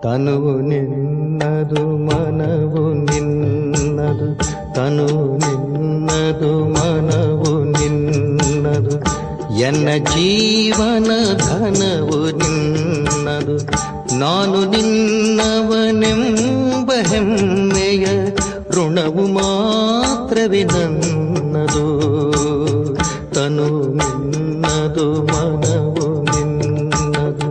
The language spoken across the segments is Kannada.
ತನುವು ನಿನ್ನದು ಮನವು ನಿನ್ನದು, ತನುವು ನಿನ್ನದು ಮನವು ನಿನ್ನದು, ಎನ್ನ ಜೀವನ ಧನವು ನಿನ್ನದು. ನಾನು ನಿನ್ನವನೆಂಬ ಹೆಮ್ಮೆಯ ಋಣವು ಮಾತ್ರವೇ ನನ್ನದು. ತನು ನಿನ್ನದು ಮನವು ನಿನ್ನದು.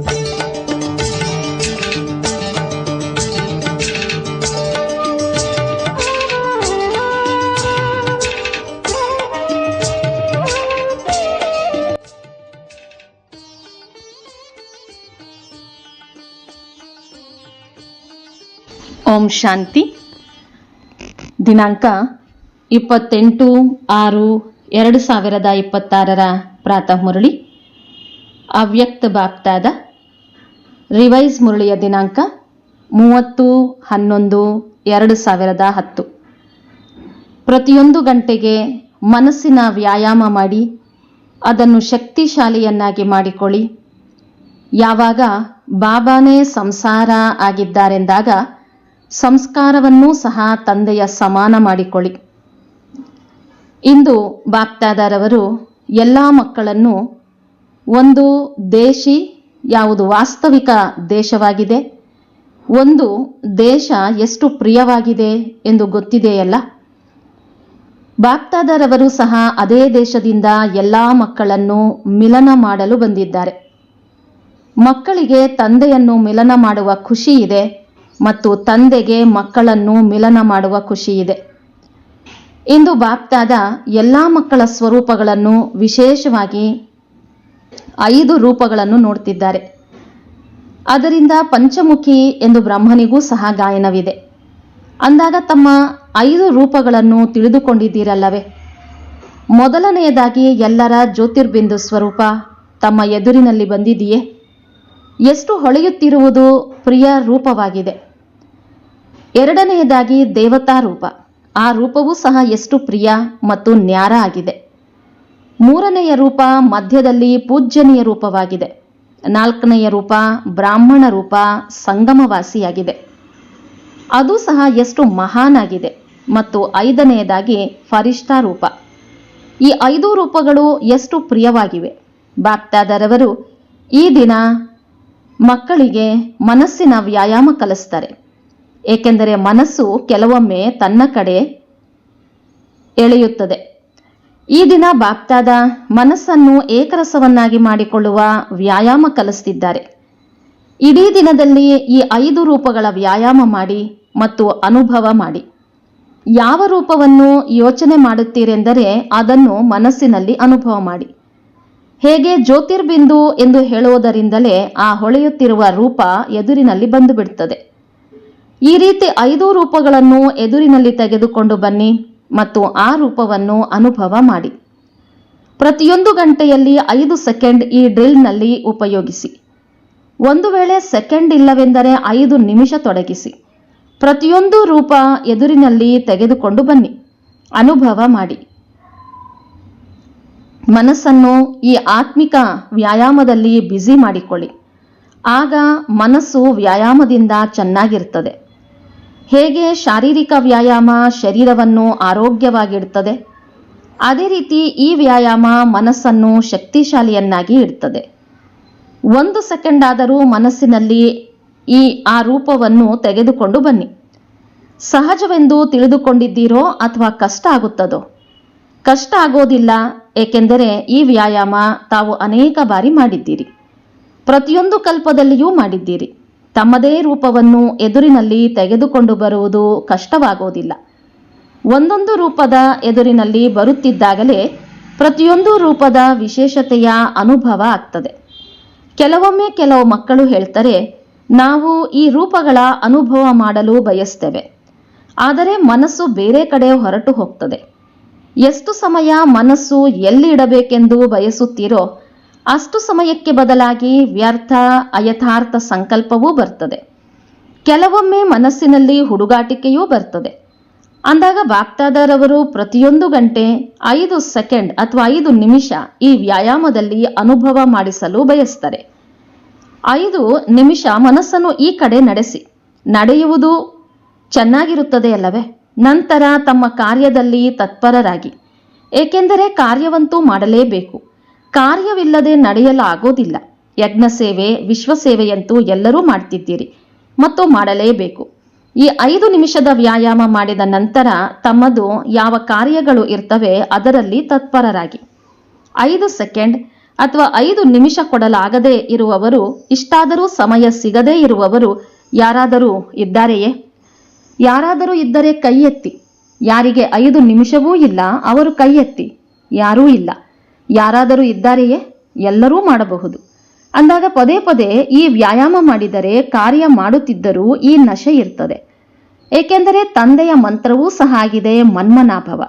ಓಂ ಶಾಂತಿ. ದಿನಾಂಕ 28/6/2026 ಪ್ರಾತಃ ಮುರಳಿ. ಅವ್ಯಕ್ತ ಬಾಪ್ತಾದ ರಿವೈಸ್ ಮುರಳಿಯ ದಿನಾಂಕ 30/11/2010. ಪ್ರತಿಯೊಂದು ಗಂಟೆಗೆ ಮನಸ್ಸಿನ ವ್ಯಾಯಾಮ ಮಾಡಿ ಅದನ್ನು ಶಕ್ತಿಶಾಲಿಯನ್ನಾಗಿ ಮಾಡಿಕೊಳ್ಳಿ. ಯಾವಾಗ ಬಾಬಾನೇ ಸಂಸಾರ ಆಗಿದ್ದಾರೆಂದಾಗ ಸಂಸ್ಕಾರವನ್ನೂ ಸಹ ತಂದೆಯ ಸಮಾನ ಮಾಡಿಕೊಳ್ಳಿ. ಇಂದು ಬಾಪ್ತಾದರವರು ಎಲ್ಲ ಮಕ್ಕಳನ್ನು ಒಂದು ದೇಶಿ ಯಾವುದು ವಾಸ್ತವಿಕ ದೇಶವಾಗಿದೆ, ಒಂದು ದೇಶ ಎಷ್ಟು ಪ್ರಿಯವಾಗಿದೆ ಎಂದು ಗೊತ್ತಿದೆಯಲ್ಲ. ಬಾಪ್ತಾದರವರು ಸಹ ಅದೇ ದೇಶದಿಂದ ಎಲ್ಲ ಮಕ್ಕಳನ್ನು ಮಿಲನ ಮಾಡಲು ಬಂದಿದ್ದಾರೆ. ಮಕ್ಕಳಿಗೆ ತಂದೆಯನ್ನು ಮಿಲನ ಮಾಡುವ ಖುಷಿ ಇದೆ ಮತ್ತು ತಂದೆಗೆ ಮಕ್ಕಳನ್ನು ಮಿಲನ ಮಾಡುವ ಖುಷಿ ಇದೆ. ಇಂದು ಬಾಪ್ತಾದ ಎಲ್ಲ ಮಕ್ಕಳ ಸ್ವರೂಪಗಳನ್ನು, ವಿಶೇಷವಾಗಿ 5 ರೂಪಗಳನ್ನು ನೋಡ್ತಿದ್ದಾರೆ. ಅದರಿಂದ ಪಂಚಮುಖಿ ಎಂದು ಬ್ರಹ್ಮನಿಗೂ ಸಹ ಗಾಯನವಿದೆ. ಅಂದಾಗ ತಮ್ಮ 5 ರೂಪಗಳನ್ನು ತಿಳಿದುಕೊಂಡಿದ್ದೀರಲ್ಲವೇ. ಮೊದಲನೆಯದಾಗಿ ಎಲ್ಲರ ಜ್ಯೋತಿರ್ಬಿಂದು ಸ್ವರೂಪ ತಮ್ಮ ಎದುರಿನಲ್ಲಿ ಬಂದಿದೆಯೇ. ಎಷ್ಟು ಹೊಳೆಯುತ್ತಿರುವುದು ಪ್ರಿಯ ರೂಪವಾಗಿದೆ. ಎರಡನೆಯದಾಗಿ ದೇವತಾ ರೂಪ, ಆ ರೂಪವೂ ಸಹ ಎಷ್ಟು ಪ್ರಿಯ ಮತ್ತು ನ್ಯಾರ ಆಗಿದೆ. ಮೂರನೆಯ ರೂಪ ಮಧ್ಯದಲ್ಲಿ ಪೂಜ್ಯನೀಯ ರೂಪವಾಗಿದೆ. 4ನೆಯ ರೂಪ ಬ್ರಾಹ್ಮಣ ರೂಪ ಸಂಗಮವಾಸಿಯಾಗಿದೆ, ಅದು ಸಹ ಎಷ್ಟು ಮಹಾನ್ ಆಗಿದೆ. ಮತ್ತು 5ನೆಯದಾಗಿ ಫರಿಷ್ಠಾ ರೂಪ. ಈ 5 ರೂಪಗಳು ಎಷ್ಟು ಪ್ರಿಯವಾಗಿವೆ. ಬಾಪ್ತಾದರವರು ಈ ದಿನ ಮಕ್ಕಳಿಗೆ ಮನಸ್ಸಿನ ವ್ಯಾಯಾಮ ಕಲಿಸ್ತಾರೆ. ಏಕೆಂದರೆ ಮನಸ್ಸು ಕೆಲವೊಮ್ಮೆ ತನ್ನ ಕಡೆ ಎಳೆಯುತ್ತದೆ. ಈ ದಿನ ಬಾಪ್ತಾದ ಮನಸ್ಸನ್ನು ಏಕರಸವನ್ನಾಗಿ ಮಾಡಿಕೊಳ್ಳುವ ವ್ಯಾಯಾಮ ಕಲಿಸ್ತಿದ್ದಾರೆ. ಇಡೀ ದಿನದಲ್ಲಿ ಈ 5 ರೂಪಗಳ ವ್ಯಾಯಾಮ ಮಾಡಿ ಮತ್ತು ಅನುಭವ ಮಾಡಿ. ಯಾವ ರೂಪವನ್ನು ಯೋಚನೆ ಮಾಡುತ್ತೀರೆಂದರೆ ಅದನ್ನು ಮನಸ್ಸಿನಲ್ಲಿ ಅನುಭವ ಮಾಡಿ. ಹೇಗೆ ಜ್ಯೋತಿರ್ಬಿಂದು ಎಂದು ಹೇಳುವುದರಿಂದಲೇ ಆ ಹೊಳೆಯುತ್ತಿರುವ ರೂಪ ಎದುರಿನಲ್ಲಿ ಬಂದು ಬಿಡುತ್ತದೆ. ಈ ರೀತಿ 5 ರೂಪಗಳನ್ನು ಎದುರಿನಲ್ಲಿ ತೆಗೆದುಕೊಂಡು ಬನ್ನಿ ಮತ್ತು ಆ ರೂಪವನ್ನು ಅನುಭವ ಮಾಡಿ. ಪ್ರತಿಯೊಂದು ಗಂಟೆಯಲ್ಲಿ 5 ಸೆಕೆಂಡ್ ಈ ಡ್ರಿಲ್ನಲ್ಲಿ ಉಪಯೋಗಿಸಿ. ಒಂದು ವೇಳೆ ಸೆಕೆಂಡ್ ಇಲ್ಲವೆಂದರೆ 5 ನಿಮಿಷ ತೊಡಗಿಸಿ. ಪ್ರತಿಯೊಂದು ರೂಪ ಎದುರಿನಲ್ಲಿ ತೆಗೆದುಕೊಂಡು ಬನ್ನಿ, ಅನುಭವ ಮಾಡಿ. ಮನಸ್ಸನ್ನು ಈ ಆತ್ಮಿಕ ವ್ಯಾಯಾಮದಲ್ಲಿ ಬ್ಯುಸಿ ಮಾಡಿಕೊಳ್ಳಿ. ಆಗ ಮನಸ್ಸು ವ್ಯಾಯಾಮದಿಂದ ಚೆನ್ನಾಗಿರ್ತದೆ. ಹೇಗೆ ಶಾರೀರಿಕ ವ್ಯಾಯಾಮ ಶರೀರವನ್ನು ಆರೋಗ್ಯವಾಗಿಡುತ್ತದೆ, ಅದೇ ರೀತಿ ಈ ವ್ಯಾಯಾಮ ಮನಸ್ಸನ್ನು ಶಕ್ತಿಶಾಲಿಯನ್ನಾಗಿ ಇಡುತ್ತದೆ. 1 ಸೆಕೆಂಡ್ ಆದರೂ ಮನಸ್ಸಿನಲ್ಲಿ ಆ ರೂಪವನ್ನು ತೆಗೆದುಕೊಂಡು ಬನ್ನಿ. ಸಹಜವೆಂದು ತಿಳಿದುಕೊಂಡಿದ್ದೀರೋ ಅಥವಾ ಕಷ್ಟ ಆಗುತ್ತದೋ? ಕಷ್ಟ ಆಗೋದಿಲ್ಲ, ಏಕೆಂದರೆ ಈ ವ್ಯಾಯಾಮ ತಾವು ಅನೇಕ ಬಾರಿ ಮಾಡಿದ್ದೀರಿ, ಪ್ರತಿಯೊಂದು ಕಲ್ಪದಲ್ಲಿಯೂ ಮಾಡಿದ್ದೀರಿ. ತಮ್ಮದೇ ರೂಪವನ್ನು ಎದುರಿನಲ್ಲಿ ತೆಗೆದುಕೊಂಡು ಬರುವುದು ಕಷ್ಟವಾಗೋದಿಲ್ಲ. ಒಂದೊಂದು ರೂಪದ ಎದುರಿನಲ್ಲಿ ಬರುತ್ತಿದ್ದಾಗಲೇ ಪ್ರತಿಯೊಂದು ರೂಪದ ವಿಶೇಷತೆಯ ಅನುಭವ ಆಗ್ತದೆ. ಕೆಲವೊಮ್ಮೆ ಕೆಲವು ಮಕ್ಕಳು ಹೇಳ್ತಾರೆ, ನಾವು ಈ ರೂಪಗಳ ಅನುಭವ ಮಾಡಲು ಬಯಸ್ತೇವೆ, ಆದರೆ ಮನಸ್ಸು ಬೇರೆ ಕಡೆ ಹೊರಟು ಹೋಗ್ತದೆ. ಎಷ್ಟು ಸಮಯ ಮನಸ್ಸು ಎಲ್ಲಿ ಇಡಬೇಕೆಂದು ಬಯಸುತ್ತೀರೋ ಅಷ್ಟು ಸಮಯಕ್ಕೆ ಬದಲಾಗಿ ವ್ಯರ್ಥ ಅಯಥಾರ್ಥ ಸಂಕಲ್ಪವೂ ಬರ್ತದೆ. ಕೆಲವೊಮ್ಮೆ ಮನಸ್ಸಿನಲ್ಲಿ ಹುಡುಗಾಟಿಕೆಯೂ ಬರ್ತದೆ. ಅಂದಾಗ ಬಾಪ್ತಾದರವರು ಪ್ರತಿಯೊಂದು ಗಂಟೆ 5 ಸೆಕೆಂಡ್ ಅಥವಾ 5 ನಿಮಿಷ ಈ ವ್ಯಾಯಾಮದಲ್ಲಿ ಅನುಭವ ಮಾಡಿಸಲು ಬಯಸ್ತಾರೆ. 5 ನಿಮಿಷ ಮನಸ್ಸನ್ನು ಈ ಕಡೆ ನಡೆಸಿ. ನಡೆಯುವುದು ಚೆನ್ನಾಗಿರುತ್ತದೆ ಅಲ್ಲವೇ? ನಂತರ ತಮ್ಮ ಕಾರ್ಯದಲ್ಲಿ ತತ್ಪರರಾಗಿ. ಏಕೆಂದರೆ ಕಾರ್ಯವಂತೂ ಮಾಡಲೇಬೇಕು. ಕಾರ್ಯವಿಲ್ಲದೆ ನಡೆಯಲಾಗೋದಿಲ್ಲ. ಯಜ್ಞ ಸೇವೆ, ವಿಶ್ವಸೇವೆಯಂತೂ ಎಲ್ಲರೂ ಮಾಡ್ತಿದ್ದೀರಿ ಮತ್ತು ಮಾಡಲೇಬೇಕು. ಈ 5 ನಿಮಿಷದ ವ್ಯಾಯಾಮ ಮಾಡಿದ ನಂತರ ತಮ್ಮದು ಯಾವ ಕಾರ್ಯಗಳು ಇರ್ತವೆ ಅದರಲ್ಲಿ ತತ್ಪರರಾಗಿ. 5 ಸೆಕೆಂಡ್ ಅಥವಾ 5 ನಿಮಿಷ ಕೊಡಲಾಗದೇ ಇರುವವರು, ಇಷ್ಟಾದರೂ ಸಮಯ ಸಿಗದೇ ಇರುವವರು ಯಾರಾದರೂ ಇದ್ದಾರೆಯೇ? ಯಾರಾದರೂ ಇದ್ದರೆ ಕೈ ಎತ್ತಿ. ಯಾರಿಗೆ 5 ನಿಮಿಷವೂ ಇಲ್ಲ ಅವರು ಕೈ ಎತ್ತಿ. ಯಾರೂ ಇಲ್ಲ. ಯಾರಾದರೂ ಇದ್ದಾರೆಯೇ? ಎಲ್ಲರೂ ಮಾಡಬಹುದು. ಅಂದಾಗ ಪದೇ ಪದೇ ಈ ವ್ಯಾಯಾಮ ಮಾಡಿದರೆ ಕಾರ್ಯ ಮಾಡುತ್ತಿದ್ದರೂ ಈ ನಶೆ ಇರ್ತದೆ. ಏಕೆಂದರೆ ತಂದೆಯ ಮಂತ್ರವೂ ಸಹ ಆಗಿದೆ ಮನ್ಮನಾಭವ.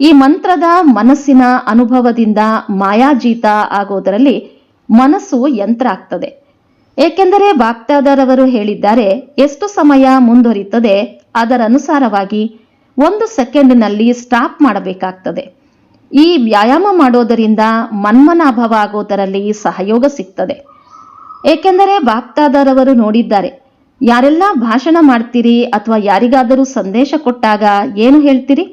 ಈ ಮಂತ್ರದ ಮನಸ್ಸಿನ ಅನುಭವದಿಂದ ಮಾಯಾಜೀತ ಆಗೋದರಲ್ಲಿ ಮನಸ್ಸು ಯಂತ್ರ ಆಗ್ತದೆ. ಏಕೆಂದರೆ ಬಾಪ್ದಾದರವರು ಹೇಳಿದ್ದಾರೆ, ಎಷ್ಟು ಸಮಯ ಮುಂದುವರಿತದೆ ಅದರನುಸಾರವಾಗಿ 1 ಸೆಕೆಂಡಿನಲ್ಲಿ ಸ್ಟಾಪ್ ಮಾಡಬೇಕಾಗ್ತದೆ. ಈ ವ್ಯಾಯಾಮ ಮಾಡೋದರಿಂದ ಮನ್ಮನಾಭವ ಆಗೋದರಲ್ಲಿ ಸಹಯೋಗ ಸಿಗ್ತದೆ. ಏಕೆಂದರೆ ಬಾಪ್ದಾದರವರು ನೋಡಿದ್ದಾರೆ, ಯಾರೆಲ್ಲ ಭಾಷಣ ಮಾಡ್ತೀರಿ ಅಥವಾ ಯಾರಿಗಾದರೂ ಸಂದೇಶ ಕೊಟ್ಟಾಗ ಏನು ಹೇಳ್ತೀರಿ?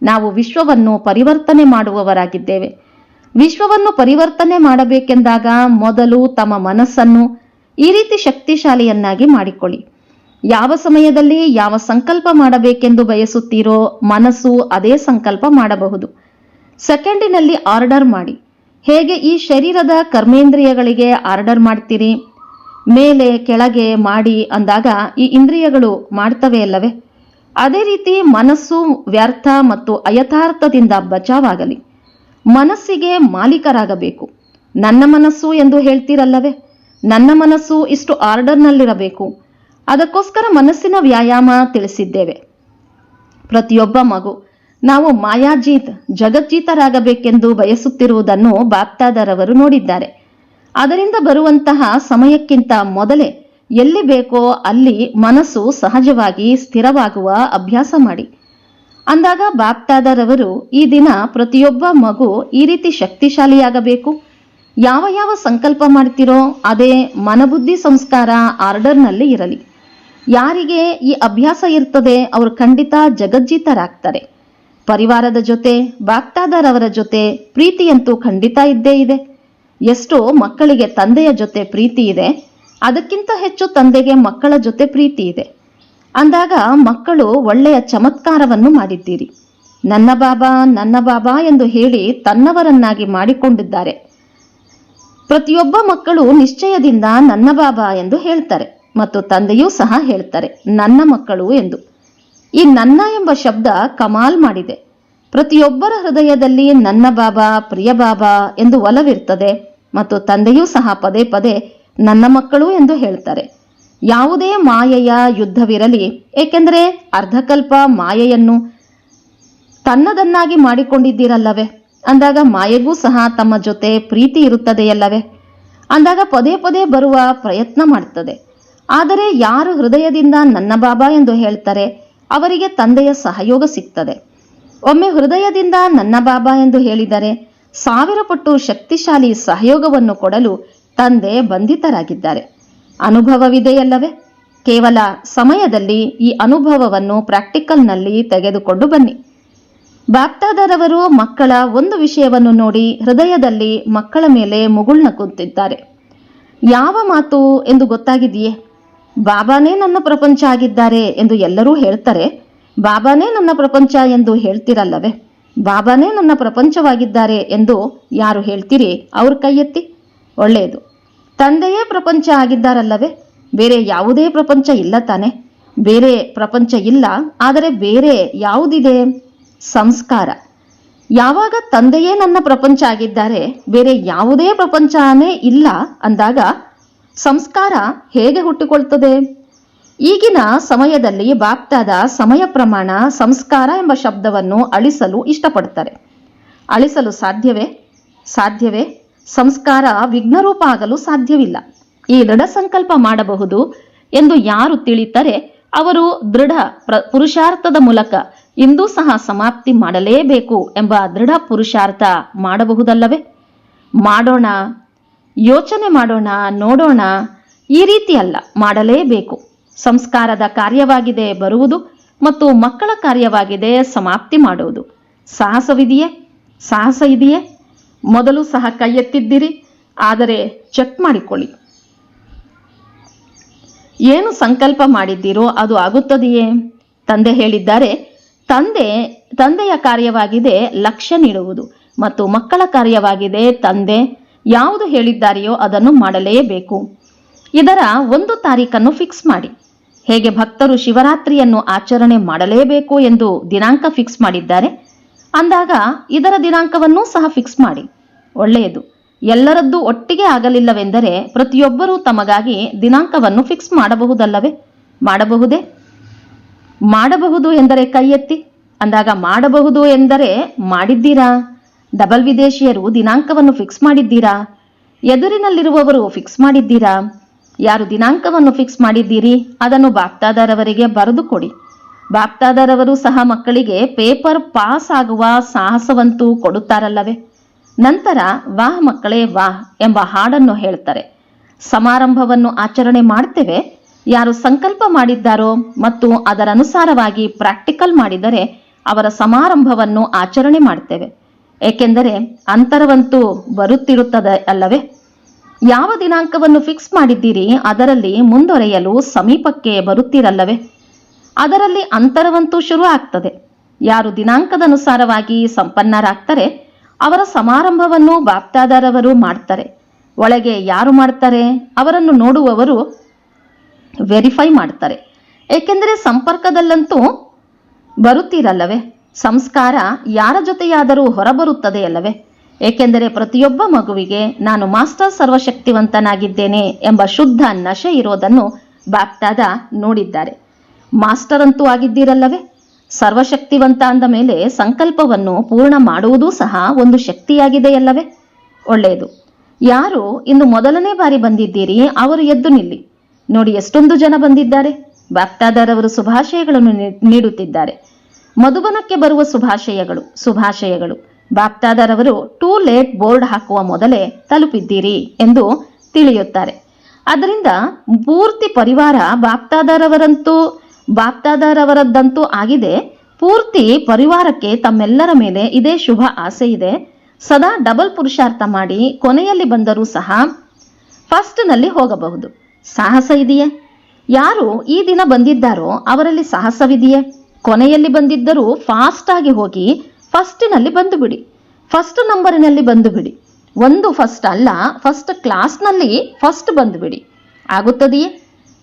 ನಾವು ವಿಶ್ವವನ್ನು ಪರಿವರ್ತನೆ ಮಾಡುವವರಾಗಿದ್ದೇವೆ. ವಿಶ್ವವನ್ನು ಪರಿವರ್ತನೆ ಮಾಡಬೇಕೆಂದಾಗ ಮೊದಲು ತಮ್ಮ ಮನಸ್ಸನ್ನು ಈ ರೀತಿ ಶಕ್ತಿಶಾಲಿಯನ್ನಾಗಿ ಮಾಡಿಕೊಳ್ಳಿ. ಯಾವ ಸಮಯದಲ್ಲಿ ಯಾವ ಸಂಕಲ್ಪ ಮಾಡಬೇಕೆಂದು ಬಯಸುತ್ತೀರೋ ಮನಸ್ಸು ಅದೇ ಸಂಕಲ್ಪ ಮಾಡಬಹುದು. ಸೆಕೆಂಡಿನಲ್ಲಿ ಆರ್ಡರ್ ಮಾಡಿ. ಹೇಗೆ ಈ ಶರೀರದ ಕರ್ಮೇಂದ್ರಿಯಗಳಿಗೆ ಆರ್ಡರ್ ಮಾಡ್ತೀರಿ? ಮೇಲೆ ಕೆಳಗೆ ಮಾಡಿ ಅಂದಾಗ ಈ ಇಂದ್ರಿಯಗಳು ಮಾಡ್ತವೆ ಅಲ್ಲವೇ? ಅದೇ ರೀತಿ ಮನಸ್ಸು ವ್ಯರ್ಥ ಮತ್ತು ಅಯಥಾರ್ಥದಿಂದ ಬಚಾವಾಗಲಿ. ಮನಸ್ಸಿಗೆ ಮಾಲೀಕರಾಗಬೇಕು. ನನ್ನ ಮನಸ್ಸು ಎಂದು ಹೇಳ್ತೀರಲ್ಲವೇ? ನನ್ನ ಮನಸ್ಸು ಇಷ್ಟು ಆರ್ಡರ್ನಲ್ಲಿರಬೇಕು. ಅದಕ್ಕೋಸ್ಕರ ಮನಸ್ಸಿನ ವ್ಯಾಯಾಮ ತಿಳಿಸಿದ್ದೇವೆ. ಪ್ರತಿಯೊಬ್ಬ ಮಗು ನಾವು ಮಾಯಾಜೀತ್ ಜಗಜ್ಜೀತರಾಗಬೇಕೆಂದು ಬಯಸುತ್ತಿರುವುದನ್ನು ಬಾಪ್ದಾದರವರು ನೋಡಿದ್ದಾರೆ. ಅದರಿಂದ ಬರುವಂತಹ ಸಮಯಕ್ಕಿಂತ ಮೊದಲೇ ಎಲ್ಲಿ ಬೇಕೋ ಅಲ್ಲಿ ಮನಸ್ಸು ಸಹಜವಾಗಿ ಸ್ಥಿರವಾಗುವ ಅಭ್ಯಾಸ ಮಾಡಿ. ಅಂದಾಗ ಬಾಪ್ದಾದರವರು ಈ ದಿನ ಪ್ರತಿಯೊಬ್ಬ ಮಗು ಈ ರೀತಿ ಶಕ್ತಿಶಾಲಿಯಾಗಬೇಕು. ಯಾವ ಯಾವ ಸಂಕಲ್ಪ ಮಾಡ್ತಿರೋ ಅದೇ ಮನಬುದ್ಧಿ ಸಂಸ್ಕಾರ ಆರ್ಡರ್ನಲ್ಲಿ ಇರಲಿ. ಯಾರಿಗೆ ಈ ಅಭ್ಯಾಸ ಇರ್ತದೆ ಅವರು ಖಂಡಿತ ಜಗಜ್ಜೀತರಾಗ್ತಾರೆ. ಪರಿವಾರದ ಜೊತೆ ಬಾಪ್ದಾದರವರ ಜೊತೆ ಪ್ರೀತಿಯಂತೂ ಖಂಡಿತ ಇದ್ದೇ ಇದೆ. ಎಷ್ಟೋ ಮಕ್ಕಳಿಗೆ ತಂದೆಯ ಜೊತೆ ಪ್ರೀತಿ ಇದೆ, ಅದಕ್ಕಿಂತ ಹೆಚ್ಚು ತಂದೆಗೆ ಮಕ್ಕಳ ಜೊತೆ ಪ್ರೀತಿ ಇದೆ. ಅಂದಾಗ ಮಕ್ಕಳು ಒಳ್ಳೆಯ ಚಮತ್ಕಾರವನ್ನು ಮಾಡಿದ್ದೀರಿ. ನನ್ನ ಬಾಬಾ ಎಂದು ಹೇಳಿ ತನ್ನವರನ್ನಾಗಿ ಮಾಡಿಕೊಂಡಿದ್ದಾರೆ. ಪ್ರತಿಯೊಬ್ಬ ಮಕ್ಕಳು ನಿಶ್ಚಯದಿಂದ ನನ್ನ ಬಾಬಾ ಎಂದು ಹೇಳ್ತಾರೆ ಮತ್ತು ತಂದೆಯೂ ಸಹ ಹೇಳ್ತಾರೆ ನನ್ನ ಮಕ್ಕಳು ಎಂದು. ಈ ನನ್ನ ಎಂಬ ಶಬ್ದ ಕಮಾಲ್ ಮಾಡಿದೆ. ಪ್ರತಿಯೊಬ್ಬರ ಹೃದಯದಲ್ಲಿ ನನ್ನ ಬಾಬಾ, ಪ್ರಿಯ ಬಾಬಾ ಎಂದು ಒಲವಿರ್ತದೆ ಮತ್ತು ತಂದೆಯೂ ಸಹ ಪದೇ ಪದೇ ನನ್ನ ಮಕ್ಕಳು ಎಂದು ಹೇಳ್ತಾರೆ. ಯಾವುದೇ ಮಾಯೆಯ ಯುದ್ಧವಿರಲಿ, ಏಕೆಂದರೆ ಅರ್ಧಕಲ್ಪ ಮಾಯೆಯನ್ನು ತನ್ನದನ್ನಾಗಿ ಮಾಡಿಕೊಂಡಿದ್ದೀರಲ್ಲವೇ? ಅಂದಾಗ ಮಾಯೆಗೂ ಸಹ ತಮ್ಮ ಜೊತೆ ಪ್ರೀತಿ ಇರುತ್ತದೆಯಲ್ಲವೇ? ಅಂದಾಗ ಪದೇ ಪದೇ ಬರುವ ಪ್ರಯತ್ನ ಮಾಡ್ತದೆ. ಆದರೆ ಯಾರು ಹೃದಯದಿಂದ ನನ್ನ ಬಾಬಾ ಎಂದು ಹೇಳ್ತಾರೆ ಅವರಿಗೆ ತಂದೆಯ ಸಹಯೋಗ ಸಿಗ್ತದೆ. ಒಮ್ಮೆ ಹೃದಯದಿಂದ ನನ್ನ ಬಾಬಾ ಎಂದು ಹೇಳಿದರೆ 1000 ಪಟ್ಟು ಶಕ್ತಿಶಾಲಿ ಸಹಯೋಗವನ್ನು ಕೊಡಲು ತಂದೆ ಬಂಧಿತರಾಗಿದ್ದಾರೆ. ಅನುಭವವಿದೆಯಲ್ಲವೇ? ಕೇವಲ ಸಮಯದಲ್ಲಿ ಈ ಅನುಭವವನ್ನು ಪ್ರಾಕ್ಟಿಕಲ್ನಲ್ಲಿ ತೆಗೆದುಕೊಂಡು ಬನ್ನಿ. ಬಾಪ್ದಾದರವರು ಮಕ್ಕಳ ಒಂದು ವಿಷಯವನ್ನು ನೋಡಿ ಹೃದಯದಲ್ಲಿ ಮಕ್ಕಳ ಮೇಲೆ ಮುಗುಳ್ನ ಕೂತಿದ್ದಾರೆ. ಯಾವ ಮಾತು ಎಂದು ಗೊತ್ತಾಗಿದೆಯೇ? ಬಾಬಾನೇ ನನ್ನ ಪ್ರಪಂಚ ಆಗಿದ್ದಾರೆ ಎಂದು ಎಲ್ಲರೂ ಹೇಳ್ತಾರೆ. ಬಾಬಾನೇ ನನ್ನ ಪ್ರಪಂಚ ಎಂದು ಹೇಳ್ತಿರಲ್ಲವೇ? ಬಾಬಾನೇ ನನ್ನ ಪ್ರಪಂಚವಾಗಿದ್ದಾರೆ ಎಂದು ಯಾರು ಹೇಳ್ತೀರಿ ಅವ್ರ ಕೈ ಎತ್ತಿ. ಒಳ್ಳೆಯದು. ತಂದೆಯೇ ಪ್ರಪಂಚ ಆಗಿದ್ದಾರಲ್ಲವೇ? ಬೇರೆ ಯಾವುದೇ ಪ್ರಪಂಚ ಇಲ್ಲ ತಾನೆ? ಬೇರೆ ಪ್ರಪಂಚ ಇಲ್ಲ. ಆದರೆ ಬೇರೆ ಯಾವುದಿದೆ? ಸಂಸ್ಕಾರ. ಯಾವಾಗ ತಂದೆಯೇ ನನ್ನ ಪ್ರಪಂಚ ಆಗಿದ್ದಾರೆ, ಬೇರೆ ಯಾವುದೇ ಪ್ರಪಂಚನೇ ಇಲ್ಲ ಅಂದಾಗ ಸಂಸ್ಕಾರ ಹೇಗೆ ಹುಟ್ಟಿಕೊಳ್ತದೆ? ಈಗಿನ ಸಮಯದಲ್ಲಿ ಬಾಪ್ದಾದ ಸಮಯ ಪ್ರಮಾಣ ಸಂಸ್ಕಾರ ಎಂಬ ಶಬ್ದವನ್ನು ಅಳಿಸಲು ಇಷ್ಟಪಡ್ತಾರೆ. ಅಳಿಸಲು ಸಾಧ್ಯವೇ? ಸಂಸ್ಕಾರ ವಿಘ್ನರೂಪ ಆಗಲು ಸಾಧ್ಯವಿಲ್ಲ. ಈ ದೃಢ ಸಂಕಲ್ಪ ಮಾಡಬಹುದು ಎಂದು ಯಾರು ತಿಳಿತಾರೆ ಅವರು ದೃಢ ಪುರುಷಾರ್ಥದ ಮೂಲಕ ಇಂದೂ ಸಹ ಸಮಾಪ್ತಿ ಮಾಡಲೇಬೇಕು ಎಂಬ ದೃಢ ಪುರುಷಾರ್ಥ ಮಾಡಬಹುದಲ್ಲವೇ? ಮಾಡೋಣ. ಯೋಚನೆ ಮಾಡೋಣ, ನೋಡೋಣ, ಈ ರೀತಿ ಅಲ್ಲ, ಮಾಡಲೇಬೇಕು. ಸಂಸ್ಕಾರದ ಕಾರ್ಯವಾಗಿದೆ ಬರುವುದು ಮತ್ತು ಮಕ್ಕಳ ಕಾರ್ಯವಾಗಿದೆ ಸಮಾಪ್ತಿ ಮಾಡುವುದು. ಸಾಹಸವಿದೆಯೇ? ಸಾಹಸ ಇದೆಯೇ? ಮೊದಲು ಸಹ ಕೈ ಎತ್ತಿದ್ದಿರಿ, ಆದರೆ ಚೆಕ್ ಮಾಡಿಕೊಳ್ಳಿ. ಏನು ಸಂಕಲ್ಪ ಮಾಡಿದ್ದೀರೋ ಅದು ಆಗುತ್ತದೆಯೇ? ತಂದೆ ಹೇಳಿದ್ದಾರೆ, ತಂದೆಯ ಕಾರ್ಯವಾಗಿದೆ ಲಕ್ಷ್ಯ ನೀಡುವುದು ಮತ್ತು ಮಕ್ಕಳ ಕಾರ್ಯವಾಗಿದೆ ತಂದೆ ಯಾವುದು ಹೇಳಿದ್ದಾರೆಯೋ ಅದನ್ನು ಮಾಡಲೇಬೇಕು. ಇದರ 1 ತಾರೀಖನ್ನು ಫಿಕ್ಸ್ ಮಾಡಿ. ಹೇಗೆ ಭಕ್ತರು ಶಿವರಾತ್ರಿಯನ್ನು ಆಚರಣೆ ಮಾಡಲೇಬೇಕು ಎಂದು ದಿನಾಂಕ ಫಿಕ್ಸ್ ಮಾಡಿದ್ದಾರೆ, ಅಂದಾಗ ಇದರ ದಿನಾಂಕವನ್ನೂ ಸಹ ಫಿಕ್ಸ್ ಮಾಡಿ. ಒಳ್ಳೆಯದು. ಎಲ್ಲರದ್ದು ಒಟ್ಟಿಗೆ ಆಗಲಿಲ್ಲವೆಂದರೆ ಪ್ರತಿಯೊಬ್ಬರೂ ತಮಗಾಗಿ ದಿನಾಂಕವನ್ನು ಫಿಕ್ಸ್ ಮಾಡಬಹುದಲ್ಲವೇ? ಮಾಡಬಹುದೇ? ಮಾಡಬಹುದು ಎಂದರೆ ಕೈ ಎತ್ತಿ. ಅಂದಾಗ ಮಾಡಬಹುದು ಎಂದರೆ ಮಾಡಿದ್ದೀರಾ? ಡಬಲ್ ವಿದೇಶಿಯರು ದಿನಾಂಕವನ್ನು ಫಿಕ್ಸ್ ಮಾಡಿದ್ದೀರಾ? ಎದುರಿನಲ್ಲಿರುವವರು ಫಿಕ್ಸ್ ಮಾಡಿದ್ದೀರಾ? ಯಾರು ದಿನಾಂಕವನ್ನು ಫಿಕ್ಸ್ ಮಾಡಿದ್ದೀರಿ ಅದನ್ನು ಬಾಪ್ತಾದರವರಿಗೆ ಬರೆದು ಕೊಡಿ. ಬಾಪ್ತಾದರವರು ಸಹ ಮಕ್ಕಳಿಗೆ ಪೇಪರ್ ಪಾಸ್ ಆಗುವ ಸಾಹಸವಂತೂ ಕೊಡುತ್ತಾರಲ್ಲವೇ? ನಂತರ ವಾಹ್ ಮಕ್ಕಳೇ ವಾಹ್ ಎಂಬ ಹಾಡನ್ನು ಹೇಳ್ತಾರೆ. ಸಮಾರಂಭವನ್ನು ಆಚರಣೆ ಮಾಡ್ತೇವೆ. ಯಾರು ಸಂಕಲ್ಪ ಮಾಡಿದ್ದಾರೋ ಮತ್ತು ಅದರನುಸಾರವಾಗಿ ಪ್ರಾಕ್ಟಿಕಲ್ ಮಾಡಿದರೆ ಅವರ ಸಮಾರಂಭವನ್ನು ಆಚರಣೆ ಮಾಡ್ತೇವೆ. ಏಕೆಂದರೆ ಅಂತರವಂತೂ ಬರುತ್ತಿರುತ್ತದೆ ಅಲ್ಲವೇ? ಯಾವ ದಿನಾಂಕವನ್ನು ಫಿಕ್ಸ್ ಮಾಡಿದ್ದೀರಿ ಅದರಲ್ಲಿ ಮುಂದುವರೆಯಲು ಸಮೀಪಕ್ಕೆ ಬರುತ್ತಿರಲ್ಲವೇ? ಅದರಲ್ಲಿ ಅಂತರವಂತೂ ಶುರು ಆಗ್ತದೆ. ಯಾರು ದಿನಾಂಕದನುಸಾರವಾಗಿ ಸಂಪನ್ನರಾಗ್ತಾರೆ ಅವರ ಸಮಾರಂಭವನ್ನು ಬಾಪ್ತಾದರವರು ಮಾಡ್ತಾರೆ. ಒಳಗೆ ಯಾರು ಮಾಡ್ತಾರೆ ಅವರನ್ನು ನೋಡುವವರು ವೆರಿಫೈ ಮಾಡ್ತಾರೆ. ಏಕೆಂದರೆ ಸಂಪರ್ಕದಲ್ಲಂತೂ ಬರುತ್ತೀರಲ್ಲವೇ? ಸಂಸ್ಕಾರ ಯಾರ ಜೊತೆಯಾದರೂ ಹೊರಬರುತ್ತದೆಯಲ್ಲವೇ? ಏಕೆಂದರೆ ಪ್ರತಿಯೊಬ್ಬ ಮಗುವಿಗೆ ನಾನು ಮಾಸ್ಟರ್ ಸರ್ವಶಕ್ತಿವಂತನಾಗಿದ್ದೇನೆ ಎಂಬ ಶುದ್ಧ ನಶೆ ಇರೋದನ್ನು ಬಾಪ್ತಾದ ನೋಡಿದ್ದಾರೆ. ಮಾಸ್ಟರ್ ಅಂತೂ ಆಗಿದ್ದೀರಲ್ಲವೇ? ಸರ್ವಶಕ್ತಿವಂತ ಅಂದ ಮೇಲೆ ಸಂಕಲ್ಪವನ್ನು ಪೂರ್ಣ ಮಾಡುವುದೂ ಸಹ ಒಂದು ಶಕ್ತಿಯಾಗಿದೆಯಲ್ಲವೇ? ಒಳ್ಳೆಯದು. ಯಾರು ಇಂದು ಮೊದಲನೇ ಬಾರಿ ಬಂದಿದ್ದೀರಿ ಅವರು ಎದ್ದು ನಿಲ್ಲಿ. ನೋಡಿ ಎಷ್ಟೊಂದು ಜನ ಬಂದಿದ್ದಾರೆ. ಬಾಪ್ತಾದರವರು ಶುಭಾಶಯಗಳನ್ನು ನೀಡುತ್ತಿದ್ದಾರೆ. ಮಧುಬನಕ್ಕೆ ಬರುವ ಶುಭಾಶಯಗಳು. ಬಾಪ್ತಾದರವರು ಟೂ ಲೇಟ್ ಬೋರ್ಡ್ ಹಾಕುವ ಮೊದಲೇ ತಲುಪಿದ್ದೀರಿ ಎಂದು ತಿಳಿಯುತ್ತಾರೆ. ಅದರಿಂದ ಪೂರ್ತಿ ಪರಿವಾರ ಬಾಪ್ತಾದರವರದ್ದಂತೂ ಆಗಿದೆ. ಪೂರ್ತಿ ಪರಿವಾರಕ್ಕೆ ತಮ್ಮೆಲ್ಲರ ಮೇಲೆ ಇದೇ ಶುಭ ಆಸೆ ಇದೆ. ಸದಾ ಡಬಲ್ ಪುರುಷಾರ್ಥ ಮಾಡಿ ಕೊನೆಯಲ್ಲಿ ಬಂದರೂ ಸಹ ಫಸ್ಟ್ನಲ್ಲಿ ಹೋಗಬಹುದು. ಸಾಹಸ ಇದೆಯೇ? ಯಾರು ಈ ದಿನ ಬಂದಿದ್ದಾರೋ ಅವರಲ್ಲಿ ಸಾಹಸವಿದೆಯೇ? ಕೊನೆಯಲ್ಲಿ ಬಂದಿದ್ದರೂ ಫಾಸ್ಟ್ ಆಗಿ ಹೋಗಿ ಫಸ್ಟಿನಲ್ಲಿ ಬಂದು ಬಿಡಿ. ಫಸ್ಟ್ ನಂಬರಿನಲ್ಲಿ ಬಂದು ಬಿಡಿ. ಒಂದು ಫಸ್ಟ್ ಅಲ್ಲ, ಫಸ್ಟ್ ಕ್ಲಾಸ್ನಲ್ಲಿ ಫಸ್ಟ್ ಬಂದು ಬಿಡಿ. ಆಗುತ್ತದೆಯೇ?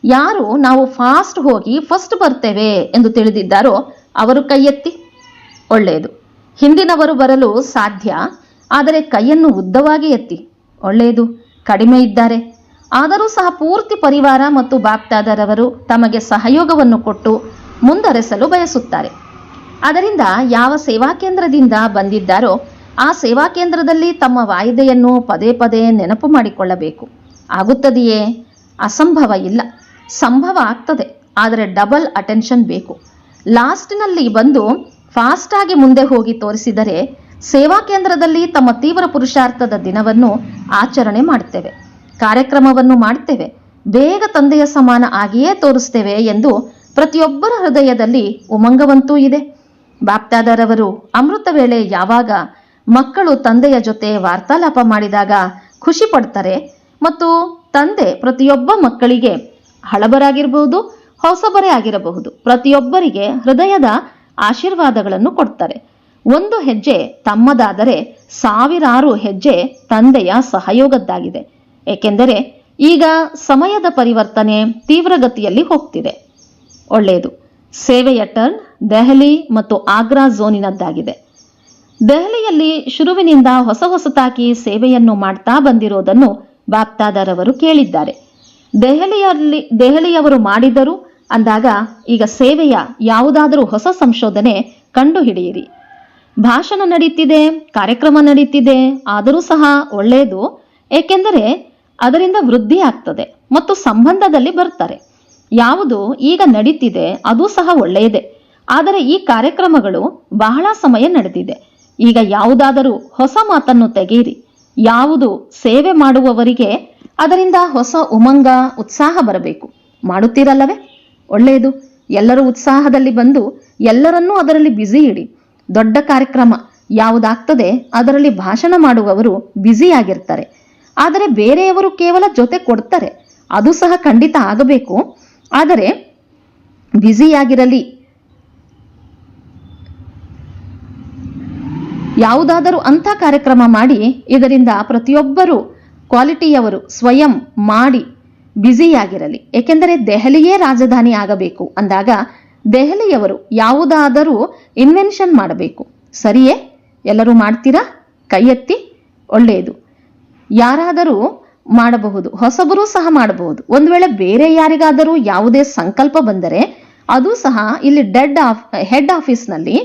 ಯಾರು ನಾವು ಫಾಸ್ಟ್ ಹೋಗಿ ಫಸ್ಟ್ ಬರ್ತೇವೆ ಎಂದು ತಿಳಿದಿದ್ದಾರೋ ಅವರು ಕೈ ಎತ್ತಿ. ಒಳ್ಳೆಯದು. ಹಿಂದಿನವರು ಬರಲು ಸಾಧ್ಯ, ಆದರೆ ಕೈಯನ್ನು ಉದ್ದವಾಗಿ ಎತ್ತಿ. ಒಳ್ಳೆಯದು. ಕಡಿಮೆ ಇದ್ದಾರೆ. ಆದರೂ ಸಹ ಪೂರ್ತಿ ಪರಿವಾರ ಮತ್ತು ಬಾಪ್ತಾದರವರು ತಮಗೆ ಸಹಯೋಗವನ್ನು ಕೊಟ್ಟು ಮುಂದುವರೆಸಲು ಬಯಸುತ್ತಾರೆ. ಅದರಿಂದ ಯಾವ ಸೇವಾ ಕೇಂದ್ರದಿಂದ ಬಂದಿದ್ದಾರೋ ಆ ಸೇವಾ ಕೇಂದ್ರದಲ್ಲಿ ತಮ್ಮ ವಾಯಿದೆಯನ್ನು ಪದೇ ಪದೇ ನೆನಪು ಮಾಡಿಕೊಳ್ಳಬೇಕು. ಆಗುತ್ತದೆಯೇ? ಅಸಂಭವ ಇಲ್ಲ. ಸಂಭವ ಆಗ್ತದೆ, ಆದರೆ ಡಬಲ್ ಅಟೆನ್ಷನ್ ಬೇಕು. ಲಾಸ್ಟ್ನಲ್ಲಿ ಬಂದು ಫಾಸ್ಟ್ ಆಗಿ ಮುಂದೆ ಹೋಗಿ ತೋರಿಸಿದರೆ ಸೇವಾ ಕೇಂದ್ರದಲ್ಲಿ ತಮ್ಮ ತೀವ್ರ ಪುರುಷಾರ್ಥದ ದಿನವನ್ನು ಆಚರಣೆ ಮಾಡ್ತೇವೆ, ಕಾರ್ಯಕ್ರಮವನ್ನು ಮಾಡ್ತೇವೆ, ಬೇಗ ತಂದೆಯ ಸಮಾನ ಆಗಿಯೇ ತೋರಿಸ್ತೇವೆ ಎಂದು ಪ್ರತಿಯೊಬ್ಬರ ಹೃದಯದಲ್ಲಿ ಉಮಂಗವಂತೂ ಇದೆ. ಬಾಪ್ತಾದರವರು ಅಮೃತ ವೇಳೆ ಯಾವಾಗ ಮಕ್ಕಳು ತಂದೆಯ ಜೊತೆ ವಾರ್ತಾಲಾಪ ಮಾಡಿದಾಗ ಖುಷಿ ಪಡ್ತಾರೆ ಮತ್ತು ತಂದೆ ಪ್ರತಿಯೊಬ್ಬ ಮಕ್ಕಳಿಗೆ ಹಳಬರಾಗಿರಬಹುದು, ಹೊಸಬರೇ ಆಗಿರಬಹುದು, ಪ್ರತಿಯೊಬ್ಬರಿಗೆ ಹೃದಯದ ಆಶೀರ್ವಾದಗಳನ್ನು ಕೊಡ್ತಾರೆ. ಒಂದು ಹೆಜ್ಜೆ ತಮ್ಮದಾದರೆ ಸಾವಿರಾರು ಹೆಜ್ಜೆ ತಂದೆಯ ಸಹಯೋಗದ್ದಾಗಿದೆ. ಏಕೆಂದರೆ ಈಗ ಸಮಯದ ಪರಿವರ್ತನೆ ತೀವ್ರಗತಿಯಲ್ಲಿ ಹೋಗ್ತಿದೆ. ಒಳ್ಳೆಯದು. ಸೇವೆಯ ಟರ್ನ್ ದೆಹಲಿ ಮತ್ತು ಆಗ್ರಾ ಝೋನಿನದ್ದಾಗಿದೆ. ದೆಹಲಿಯಲ್ಲಿ ಶುರುವಿನಿಂದ ಹೊಸತಾಗಿ ಸೇವೆಯನ್ನು ಮಾಡ್ತಾ ಬಂದಿರೋದನ್ನು ಬಾಪ್ತಾದರವರು ಕೇಳಿದ್ದಾರೆ. ದೆಹಲಿಯವರು ಮಾಡಿದರು ಅಂದಾಗ ಈಗ ಸೇವೆಯ ಯಾವುದಾದರೂ ಹೊಸ ಸಂಶೋಧನೆ ಕಂಡು ಹಿಡಿಯಿರಿ. ಭಾಷಣ ನಡೀತಿದೆ, ಕಾರ್ಯಕ್ರಮ ನಡೀತಿದೆ, ಆದರೂ ಸಹ ಒಳ್ಳೆಯದು. ಏಕೆಂದರೆ ಅದರಿಂದ ವೃದ್ಧಿ ಆಗ್ತದೆ ಮತ್ತು ಸಂಬಂಧದಲ್ಲಿ ಬರ್ತಾರೆ. ಯಾವುದು ಈಗ ನಡೀತಿದೆ ಅದು ಸಹ ಒಳ್ಳೆಯದೇ. ಆದರೆ ಈ ಕಾರ್ಯಕ್ರಮಗಳು ಬಹಳ ಸಮಯ ನಡೆದಿದೆ. ಈಗ ಯಾವುದಾದರೂ ಹೊಸ ಮಾತನ್ನು ತೆಗೆಯಿರಿ. ಯಾವುದು ಸೇವೆ ಮಾಡುವವರಿಗೆ ಅದರಿಂದ ಹೊಸ ಉಮಂಗ ಉತ್ಸಾಹ ಬರಬೇಕು. ಮಾಡುತ್ತೀರಲ್ಲವೇ? ಒಳ್ಳೆಯದು. ಎಲ್ಲರೂ ಉತ್ಸಾಹದಲ್ಲಿ ಬಂದು ಎಲ್ಲರನ್ನೂ ಅದರಲ್ಲಿ ಬ್ಯುಸಿ ಇಡಿ. ದೊಡ್ಡ ಕಾರ್ಯಕ್ರಮ ಯಾವುದಾಗ್ತದೆ ಅದರಲ್ಲಿ ಭಾಷಣ ಮಾಡುವವರು ಬ್ಯುಸಿಯಾಗಿರ್ತಾರೆ. ಆದರೆ ಬೇರೆಯವರು ಕೇವಲ ಜೊತೆ ಕೊಡ್ತಾರೆ. ಅದು ಸಹ ಖಂಡಿತ ಆಗಬೇಕು. ಆದರೆ ಬ್ಯುಸಿಯಾಗಿರಲಿ. ಯಾವುದಾದರೂ ಅಂಥ ಕಾರ್ಯಕ್ರಮ ಮಾಡಿ ಇದರಿಂದ ಪ್ರತಿಯೊಬ್ಬರೂ ಕ್ವಾಲಿಟಿಯವರು ಸ್ವಯಂ ಮಾಡಿ ಬ್ಯುಸಿಯಾಗಿರಲಿ. ಏಕೆಂದರೆ ದೆಹಲಿಯೇ ರಾಜಧಾನಿ ಆಗಬೇಕು ಅಂದಾಗ ದೆಹಲಿಯವರು ಯಾವುದಾದರೂ ಇನ್ವೆನ್ಷನ್ ಮಾಡಬೇಕು. ಸರಿಯೇ? ಎಲ್ಲರೂ ಮಾಡ್ತೀರಾ? ಕೈ ಎತ್ತಿ. ಒಳ್ಳೆಯದು. ಯಾರಾದರೂ ಮಾಡಬಹುದು, ಹೊಸಬರು ಸಹ ಮಾಡಬಹುದು. ಒಂದು ವೇಳೆ ಬೇರೆ ಯಾರಿಗಾದರೂ ಯಾವುದೇ ಸಂಕಲ್ಪ ಬಂದರೆ ಅದು ಸಹ ಇಲ್ಲಿ ಹೆಡ್ ಆಫೀಸ್ನಲ್ಲಿ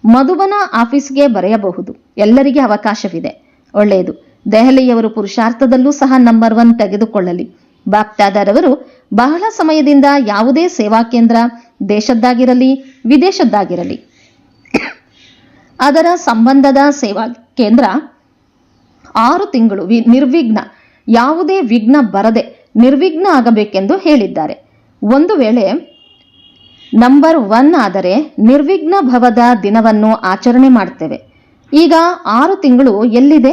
ಮಧುಬನ ಆಫೀಸ್ಗೆ ಬರೆಯಬಹುದು. ಎಲ್ಲರಿಗೆ ಅವಕಾಶವಿದೆ. ಒಳ್ಳೆಯದು. ದೆಹಲಿಯವರು ಪುರುಷಾರ್ಥದಲ್ಲೂ ಸಹ ನಂಬರ್ 1 ತೆಗೆದುಕೊಳ್ಳಲಿ. ಬಾಪ್ದಾದರವರು ಬಹಳ ಸಮಯದಿಂದ ಯಾವುದೇ ಸೇವಾ ಕೇಂದ್ರ ದೇಶದ್ದಾಗಿರಲಿ ವಿದೇಶದ್ದಾಗಿರಲಿ ಅದರ ಸಂಬಂಧದ ಸೇವಾ ಕೇಂದ್ರ 6 ತಿಂಗಳು ನಿರ್ವಿಘ್ನ, ಯಾವುದೇ ವಿಘ್ನ ಬರದೆ ನಿರ್ವಿಘ್ನ ಆಗಬೇಕೆಂದು ಹೇಳಿದ್ದಾರೆ. ಒಂದು ವೇಳೆ ನಂಬರ್ 1 ಆದರೆ ನಿರ್ವಿಘ್ನ ಭವದ ದಿನವನ್ನು ಆಚರಣೆ ಮಾಡ್ತೇವೆ. ಈಗ 6 ತಿಂಗಳು ಎಲ್ಲಿದೆ?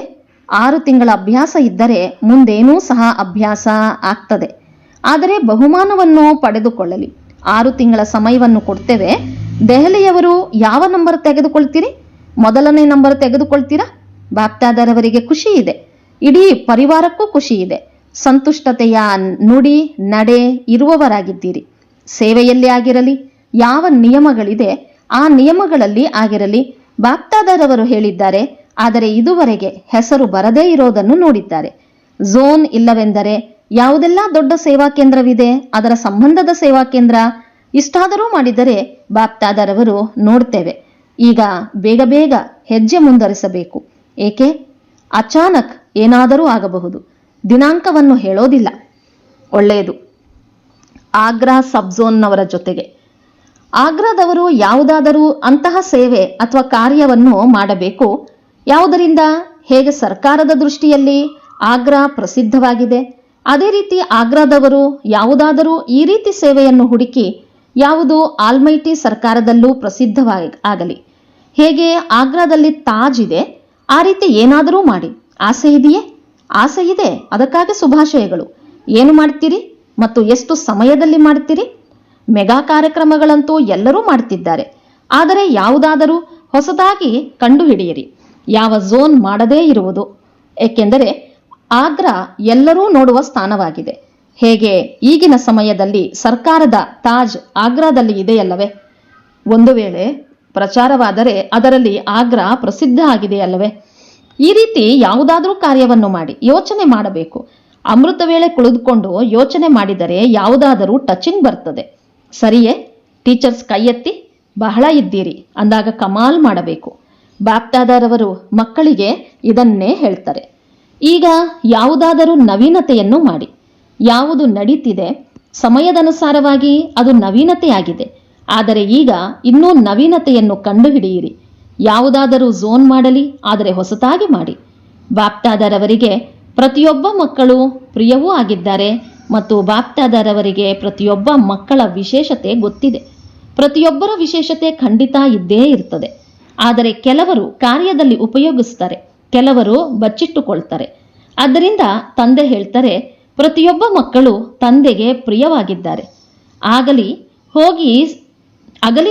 6 ತಿಂಗಳ ಅಭ್ಯಾಸ ಇದ್ದರೆ ಮುಂದೇನೂ ಸಹ ಅಭ್ಯಾಸ ಆಗ್ತದೆ. ಆದರೆ ಬಹುಮಾನವನ್ನು ಪಡೆದುಕೊಳ್ಳಲಿ. 6 ತಿಂಗಳ ಸಮಯವನ್ನು ಕೊಡ್ತೇವೆ. ದೆಹಲಿಯವರು ಯಾವ ನಂಬರ್ ತೆಗೆದುಕೊಳ್ತೀರಿ? ಮೊದಲನೇ ನಂಬರ್ ತೆಗೆದುಕೊಳ್ತೀರಾ? ಬಾಪ್ದಾದರವರಿಗೆ ಖುಷಿ ಇದೆ. ಇಡೀ ಪರಿವಾರಕ್ಕೂ ಖುಷಿ ಇದೆ. ಸಂತುಷ್ಟತೆಯ ನುಡಿ ನಡೆ ಇರುವವರಾಗಿದ್ದೀರಿ. ಸೇವೆಯಲ್ಲಿ ಆಗಿರಲಿ, ಯಾವ ನಿಯಮಗಳಿದೆ ಆ ನಿಯಮಗಳಲ್ಲಿ ಆಗಿರಲಿ. ಬಾಪ್ದಾದರವರು ಹೇಳಿದ್ದಾರೆ. ಆದರೆ ಇದುವರೆಗೆ ಹೆಸರು ಬರದೇ ಇರೋದನ್ನು ನೋಡಿದ್ದಾರೆ. ಝೋನ್ ಇಲ್ಲವೆಂದರೆ ಯಾವುದೆಲ್ಲ ದೊಡ್ಡ ಸೇವಾ ಕೇಂದ್ರವಿದೆ ಅದರ ಸಂಬಂಧದ ಸೇವಾ ಕೇಂದ್ರ ಇಷ್ಟಾದರೂ ಮಾಡಿದರೆ ಬಾಪ್ದಾದರವರು ನೋಡ್ತೇವೆ. ಈಗ ಬೇಗ ಬೇಗ ಹೆಜ್ಜೆ ಮುಂದುವರಿಸಬೇಕು. ಏಕೆ? ಅಚಾನಕ್ ಏನಾದರೂ ಆಗಬಹುದು. ದಿನಾಂಕವನ್ನು ಹೇಳೋದಿಲ್ಲ. ಒಳ್ಳೆಯದು. ಆಗ್ರಾ ಸಬ್ ಝೋನ್ನವರ ಜೊತೆಗೆ ಆಗ್ರಾದವರು ಯಾವುದಾದರೂ ಅಂತಹ ಸೇವೆ ಅಥವಾ ಕಾರ್ಯವನ್ನು ಮಾಡಬೇಕು. ಯಾವುದರಿಂದ? ಹೇಗೆ ಸರ್ಕಾರದ ದೃಷ್ಟಿಯಲ್ಲಿ ಆಗ್ರಾ ಪ್ರಸಿದ್ಧವಾಗಿದೆ, ಅದೇ ರೀತಿ ಆಗ್ರಾದವರು ಯಾವುದಾದರೂ ಈ ರೀತಿ ಸೇವೆಯನ್ನು ಹುಡುಕಿ ಯಾವುದು ಆಲ್ಮೈಟಿ ಸರ್ಕಾರದಲ್ಲೂ ಪ್ರಸಿದ್ಧವಾಗಲಿ. ಹೇಗೆ ಆಗ್ರಾದಲ್ಲಿ ತಾಜ್ ಇದೆ ಆ ರೀತಿ ಏನಾದರೂ ಮಾಡಿ. ಆಸೆ ಇದೆಯೇ? ಆಸೆ ಇದೆ. ಅದಕ್ಕಾಗಿ ಶುಭಾಶಯಗಳು. ಏನು ಮಾಡ್ತೀರಿ ಮತ್ತು ಎಷ್ಟು ಸಮಯದಲ್ಲಿ ಮಾಡ್ತೀರಿ? ಮೆಗಾ ಕಾರ್ಯಕ್ರಮಗಳಂತೂ ಎಲ್ಲರೂ ಮಾಡ್ತಿದ್ದಾರೆ. ಆದರೆ ಯಾವುದಾದರೂ ಹೊಸದಾಗಿ ಕಂಡುಹಿಡಿಯಿರಿ. ಯಾವ ಝೋನ್ ಮಾಡದೇ ಇರುವುದು. ಏಕೆಂದರೆ ಆಗ್ರಾ ಎಲ್ಲರೂ ನೋಡುವ ಸ್ಥಾನವಾಗಿದೆ. ಹೇಗೆ ಈಗಿನ ಸಮಯದಲ್ಲಿ ಸರ್ಕಾರದ ತಾಜ್ ಆಗ್ರಾದಲ್ಲಿ ಇದೆಯಲ್ಲವೇ? ಒಂದು ವೇಳೆ ಪ್ರಚಾರವಾದರೆ ಅದರಲ್ಲಿ ಆಗ್ರಾ ಪ್ರಸಿದ್ಧ ಆಗಿದೆಯಲ್ಲವೇ? ಈ ರೀತಿ ಯಾವುದಾದರೂ ಕಾರ್ಯವನ್ನು ಮಾಡಿ ಯೋಚನೆ ಮಾಡಬೇಕು. ಅಮೃತ ವೇಳೆ ಕುಳಿದುಕೊಂಡು ಯೋಚನೆ ಮಾಡಿದರೆ ಯಾವುದಾದರೂ ಟಚಿಂಗ್ ಬರ್ತದೆ. ಸರಿಯೇ? ಟೀಚರ್ಸ್ ಕೈ ಎತ್ತಿ. ಬಹಳ ಇದ್ದೀರಿ ಅಂದಾಗ ಕಮಾಲ್ ಮಾಡಬೇಕು. ಬಾಪ್ದಾದರವರು ಮಕ್ಕಳಿಗೆ ಇದನ್ನೇ ಹೇಳ್ತಾರೆ. ಈಗ ಯಾವುದಾದರೂ ನವೀನತೆಯನ್ನು ಮಾಡಿ. ಯಾವುದು ನಡೀತಿದೆ ಸಮಯದನುಸಾರವಾಗಿ ಅದು ನವೀನತೆಯಾಗಿದೆ. ಆದರೆ ಈಗ ಇನ್ನೂ ನವೀನತೆಯನ್ನು ಕಂಡುಹಿಡಿಯಿರಿ. ಯಾವುದಾದರೂ ಝೋನ್ ಮಾಡಲಿ, ಆದರೆ ಹೊಸತಾಗಿ ಮಾಡಿ. ಬಾಪ್ದಾದರವರಿಗೆ ಪ್ರತಿಯೊಬ್ಬ ಮಕ್ಕಳು ಪ್ರಿಯವೂ ಆಗಿದ್ದಾರೆ ಮತ್ತು ಬಾಪ್ದಾದರವರಿಗೆ ಪ್ರತಿಯೊಬ್ಬ ಮಕ್ಕಳ ವಿಶೇಷತೆ ಗೊತ್ತಿದೆ. ಪ್ರತಿಯೊಬ್ಬರ ವಿಶೇಷತೆ ಖಂಡಿತ ಇದ್ದೇ ಇರ್ತದೆ. ಆದರೆ ಕೆಲವರು ಕಾರ್ಯದಲ್ಲಿ ಉಪಯೋಗಿಸ್ತಾರೆ, ಕೆಲವರು ಬಚ್ಚಿಟ್ಟುಕೊಳ್ತಾರೆ. ಆದ್ದರಿಂದ ತಂದೆ ಹೇಳ್ತಾರೆ, ಪ್ರತಿಯೊಬ್ಬ ಮಕ್ಕಳು ತಂದೆಗೆ ಪ್ರಿಯವಾಗಿದ್ದಾರೆ. ಅಗಲಿ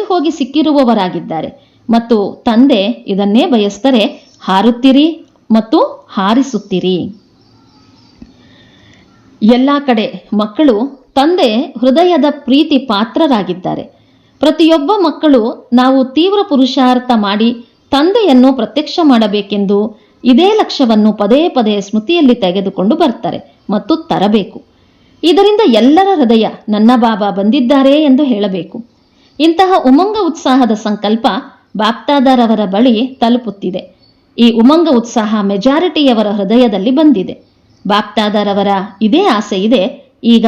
ಹೋಗಿ ಸಿಕ್ಕಿರುವವರಾಗಿದ್ದಾರೆ ಮತ್ತು ತಂದೆ ಇದನ್ನೇ ಬಯಸ್ತಾರೆ. ಹಾರುತ್ತೀರಿ ಮತ್ತು ಹಾರಿಸುತ್ತೀರಿ. ಎಲ್ಲ ಕಡೆ ಮಕ್ಕಳು ತಂದೆ ಹೃದಯದ ಪ್ರೀತಿ ಪಾತ್ರರಾಗಿದ್ದಾರೆ. ಪ್ರತಿಯೊಬ್ಬ ಮಕ್ಕಳು ನಾವು ತೀವ್ರ ಪುರುಷಾರ್ಥ ಮಾಡಿ ತಂದೆಯನ್ನು ಪ್ರತ್ಯಕ್ಷ ಮಾಡಬೇಕೆಂದು ಇದೇ ಲಕ್ಷ್ಯವನ್ನು ಪದೇ ಪದೇ ಸ್ಮೃತಿಯಲ್ಲಿ ತೆಗೆದುಕೊಂಡು ಬರ್ತಾರೆ ಮತ್ತು ತರಬೇಕು. ಇದರಿಂದ ಎಲ್ಲರ ಹೃದಯ ನನ್ನ ಬಾಬಾ ಬಂದಿದ್ದಾರೆ ಎಂದು ಹೇಳಬೇಕು. ಇಂತಹ ಉಮಂಗ ಉತ್ಸಾಹದ ಸಂಕಲ್ಪ ಬಾಪ್ದಾದರವರ ಬಳಿ ತಲುಪುತ್ತಿದೆ. ಈ ಉಮಂಗ ಉತ್ಸಾಹ ಮೆಜಾರಿಟಿಯವರ ಹೃದಯದಲ್ಲಿ ಬಂದಿದೆ. ಬಾಪ್ದಾದರವರ ಇದೇ ಆಸೆ ಇದೆ. ಈಗ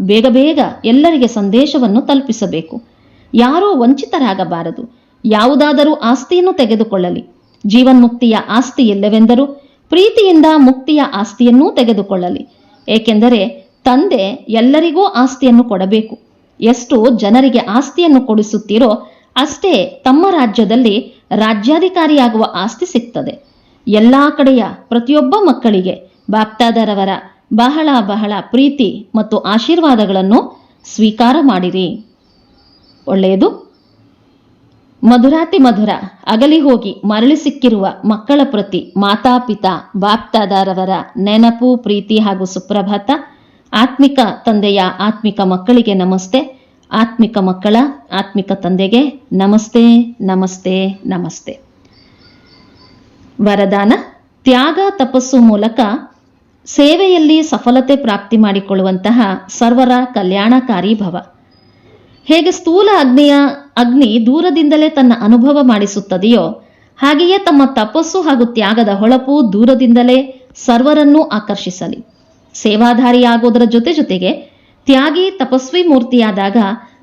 ಬೇಗ ಬೇಗ ಎಲ್ಲರಿಗೆ ಸಂದೇಶವನ್ನು ತಲುಪಿಸಬೇಕು. ಯಾರೂ ವಂಚಿತರಾಗಬಾರದು. ಯಾವುದಾದರೂ ಆಸ್ತಿಯನ್ನು ತೆಗೆದುಕೊಳ್ಳಲಿ. ಜೀವನ್ಮುಕ್ತಿಯ ಆಸ್ತಿ ಇಲ್ಲವೆಂದರೂ ಪ್ರೀತಿಯಿಂದ ಮುಕ್ತಿಯ ಆಸ್ತಿಯನ್ನೂ ತೆಗೆದುಕೊಳ್ಳಲಿ. ಏಕೆಂದರೆ ತಂದೆ ಎಲ್ಲರಿಗೂ ಆಸ್ತಿಯನ್ನು ಕೊಡಬೇಕು. ಎಷ್ಟು ಜನರಿಗೆ ಆಸ್ತಿಯನ್ನು ಕೊಡಿಸುತ್ತೀರೋ ಅಷ್ಟೇ ತಮ್ಮ ರಾಜ್ಯದಲ್ಲಿ ರಾಜ್ಯಾಧಿಕಾರಿಯಾಗುವ ಆಸ್ತಿ ಸಿಗ್ತದೆ. ಎಲ್ಲ ಕಡೆಯ ಪ್ರತಿಯೊಬ್ಬ ಮಕ್ಕಳಿಗೆ ಬಾಪ್ತಾದರವರ ಬಹಳ ಬಹಳ ಪ್ರೀತಿ ಮತ್ತು ಆಶೀರ್ವಾದಗಳನ್ನು ಸ್ವೀಕಾರ ಮಾಡಿರಿ. ಒಳ್ಳೆಯದು. ಮಧುರಾತಿ ಮಧುರ ಅಗಲಿ ಹೋಗಿ ಮರಳಿ ಸಿಕ್ಕಿರುವ ಮಕ್ಕಳ ಪ್ರತಿ ಮಾತಾಪಿತಾ ಬಾಪ್ತಾದರವರ ನೆನಪು, ಪ್ರೀತಿ ಹಾಗೂ ಸುಪ್ರಭಾತ. ಆತ್ಮಿಕ ತಂದೆಯ ಆತ್ಮಿಕ ಮಕ್ಕಳಿಗೆ ನಮಸ್ತೆ. ಆತ್ಮಿಕ ಮಕ್ಕಳ ಆತ್ಮಿಕ ತಂದೆಗೆ ನಮಸ್ತೆ, ನಮಸ್ತೆ, ನಮಸ್ತೆ. ವರದಾನ: ತ್ಯಾಗ ತಪಸ್ಸು ಮೂಲಕ ಸೇವೆಯಲ್ಲಿ ಸಫಲತೆ ಪ್ರಾಪ್ತಿ ಮಾಡಿಕೊಳ್ಳುವಂತಹ ಸರ್ವರ ಕಲ್ಯಾಣಕಾರಿ ಭವ. ಹೇಗೆ ಸ್ಥೂಲ ಅಗ್ನಿ ದೂರದಿಂದಲೇ ತನ್ನ ಅನುಭವ ಮಾಡಿಸುತ್ತದೆಯೋ ಹಾಗೆಯೇ ತಮ್ಮ ತಪಸ್ಸು ಹಾಗೂ ತ್ಯಾಗದ ಹೊಳಪು ದೂರದಿಂದಲೇ ಸರ್ವರನ್ನೂ ಆಕರ್ಷಿಸಲಿ. ಸೇವಾಧಾರಿಯಾಗೋದರ ಜೊತೆಗೆ ತ್ಯಾಗಿ ತಪಸ್ವಿ ಮೂರ್ತಿಯಾದಾಗ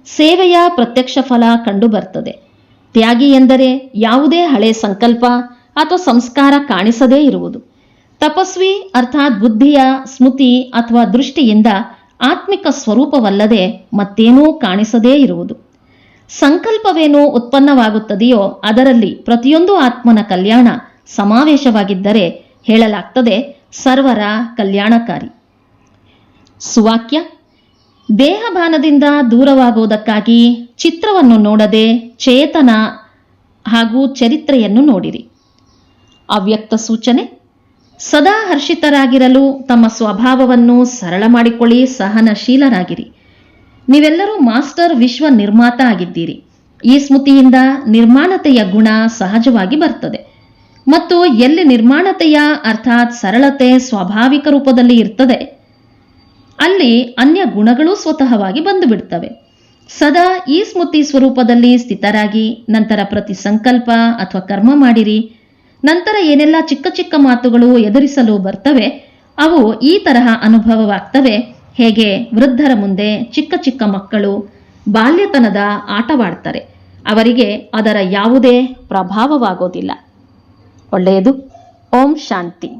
ಸೇವೆಯ ಪ್ರತ್ಯಕ್ಷ ಫಲ ಕಂಡು ಬರ್ತದೆ. ತ್ಯಾಗಿ ಎಂದರೆ ಯಾವುದೇ ಹಳೆ ಸಂಕಲ್ಪ ಅಥವಾ ಸಂಸ್ಕಾರ ಕಾಣಿಸದೇ ಇರುವುದು. ತಪಸ್ವಿ ಅರ್ಥಾತ್ ಬುದ್ಧಿಯ, ಸ್ಮೃತಿ ಅಥವಾ ದೃಷ್ಟಿಯಿಂದ ಆತ್ಮಿಕ ಸ್ವರೂಪವಲ್ಲದೆ ಮತ್ತೇನೂ ಕಾಣಿಸದೇ ಇರುವುದು. ಸಂಕಲ್ಪವೇನೋ ಉತ್ಪನ್ನವಾಗುತ್ತದೆಯೋ ಅದರಲ್ಲಿ ಪ್ರತಿಯೊಂದು ಆತ್ಮನ ಕಲ್ಯಾಣ ಸಮಾವೇಶವಾಗಿದ್ದರೆ ಹೇಳಲಾಗ್ತದೆ ಸರ್ವರ ಕಲ್ಯಾಣಕಾರಿ. ಸುವಾಕ್ಯ: ದೇಹಭಾನದಿಂದ ದೂರವಾಗುವುದಕ್ಕಾಗಿ ಚಿತ್ರವನ್ನು ನೋಡದೆ ಚೇತನ ಹಾಗೂ ಚರಿತ್ರೆಯನ್ನು ನೋಡಿರಿ. ಅವ್ಯಕ್ತ ಸೂಚನೆ: ಸದಾ ಹರ್ಷಿತರಾಗಿರಲು ತಮ್ಮ ಸ್ವಭಾವವನ್ನು ಸರಳ ಮಾಡಿಕೊಳ್ಳಿ, ಸಹನಶೀಲರಾಗಿರಿ. ನೀವೆಲ್ಲರೂ ಮಾಸ್ಟರ್ ವಿಶ್ವ ನಿರ್ಮಾತ ಆಗಿದ್ದೀರಿ. ಈ ಸ್ಮೃತಿಯಿಂದ ನಿರ್ಮಾಣತೆಯ ಗುಣ ಸಹಜವಾಗಿ ಬರ್ತದೆ. ಮತ್ತು ಎಲ್ಲಿ ನಿರ್ಮಾಣತೆಯ ಅರ್ಥಾತ್ ಸರಳತೆ ಸ್ವಾಭಾವಿಕ ರೂಪದಲ್ಲಿ ಇರ್ತದೆ ಅಲ್ಲಿ ಅನ್ಯ ಗುಣಗಳು ಸ್ವತಃವಾಗಿ ಬಂದು ಬಿಡ್ತವೆ. ಸದಾ ಈ ಸ್ಮೃತಿ ಸ್ವರೂಪದಲ್ಲಿ ಸ್ಥಿತರಾಗಿ ನಂತರ ಪ್ರತಿ ಸಂಕಲ್ಪ ಅಥವಾ ಕರ್ಮ ಮಾಡಿರಿ. ನಂತರ ಏನೆಲ್ಲ ಚಿಕ್ಕ ಚಿಕ್ಕ ಮಾತುಗಳು ಎದುರಿಸಲು ಬರ್ತವೆ ಅವು ಈ ತರಹ ಅನುಭವವಾಗ್ತವೆ. ಹೇಗೆ ವೃದ್ಧರ ಮುಂದೆ ಚಿಕ್ಕ ಚಿಕ್ಕ ಮಕ್ಕಳು ಬಾಲ್ಯತನದ ಆಟವಾಡ್ತಾರೆ, ಅವರಿಗೆ ಅದರ ಯಾವುದೇ ಪ್ರಭಾವವಾಗೋದಿಲ್ಲ. ಒಳ್ಳೆಯದು. ಓಂ ಶಾಂತಿ.